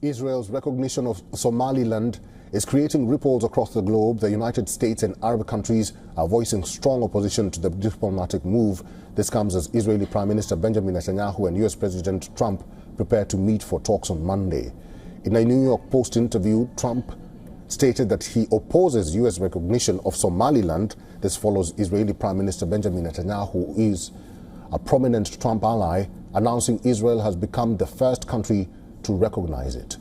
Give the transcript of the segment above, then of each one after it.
Israel's recognition of Somaliland is creating ripples across the globe. The United States and Arab countries are voicing strong opposition to the diplomatic move. This comes as Israeli Prime Minister Benjamin Netanyahu and US President Trump prepare to meet for talks on Monday. In a New York Post interview, Trump stated that he opposes US recognition of Somaliland. This follows Israeli Prime Minister Benjamin Netanyahu, who is a prominent Trump ally, announcing Israel has become the first country to recognize it.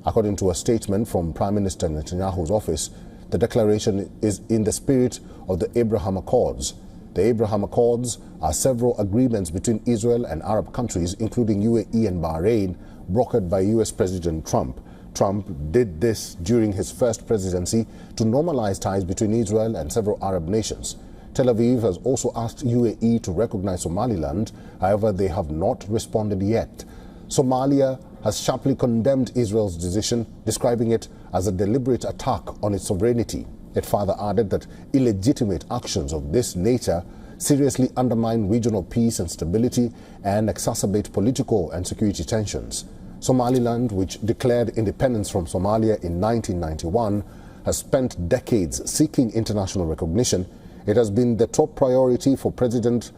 According to a statement from Prime Minister Netanyahu's office, the declaration is in the spirit of the Abraham Accords. The Abraham Accords are several agreements between Israel and Arab countries, including UAE and Bahrain, brokered by US President Trump. Trump did this during his first presidency to normalize ties between Israel and several Arab nations. Tel Aviv has also asked UAE to recognize Somaliland. However, they have not responded yet. Somalia has sharply condemned Israel's decision, describing it as a deliberate attack on its sovereignty. It further added that illegitimate actions of this nature seriously undermine regional peace and stability and exacerbate political and security tensions. Somaliland, which declared independence from Somalia in 1991, has spent decades seeking international recognition. It has been the top priority for President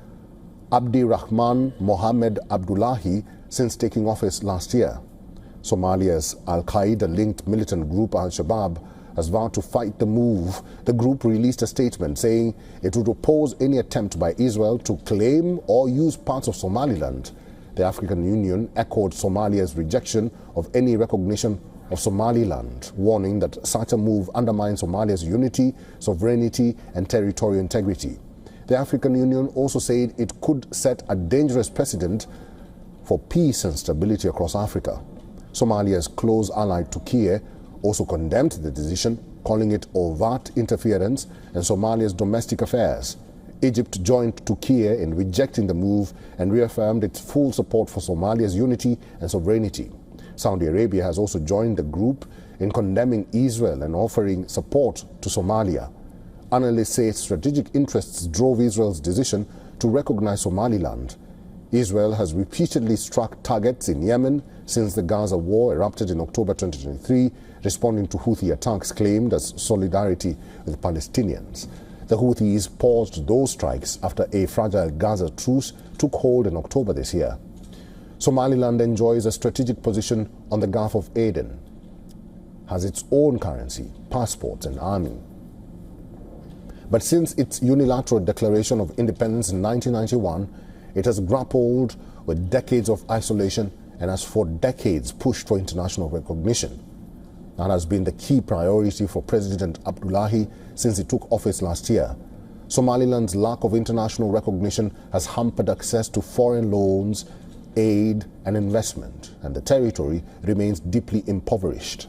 Abdirahman Mohamed Abdullahi since taking office last year. Somalia's Al-Qaeda-linked militant group Al-Shabaab has vowed to fight the move. The group released a statement saying it would oppose any attempt by Israel to claim or use parts of Somaliland. The African Union echoed Somalia's rejection of any recognition of Somaliland, warning that such a move undermines Somalia's unity, sovereignty and territorial integrity. The African Union also said it could set a dangerous precedent for peace and stability across Africa. Somalia's close ally Turkey also condemned the decision, calling it overt interference in Somalia's domestic affairs. Egypt joined Turkey in rejecting the move and reaffirmed its full support for Somalia's unity and sovereignty. Saudi Arabia has also joined the group in condemning Israel and offering support to Somalia. Analysts say strategic interests drove Israel's decision to recognize Somaliland. Israel has repeatedly struck targets in Yemen since the Gaza war erupted in October 2023, responding to Houthi attacks claimed as solidarity with Palestinians. The Houthis paused those strikes after a fragile Gaza truce took hold in October this year. Somaliland enjoys a strategic position on the Gulf of Aden, has its own currency, passports and army. But since its unilateral declaration of independence in 1991, it has grappled with decades of isolation and has for decades pushed for international recognition. That has been the key priority for President Abdullahi since he took office last year. Somaliland's lack of international recognition has hampered access to foreign loans, aid and investment, and the territory remains deeply impoverished.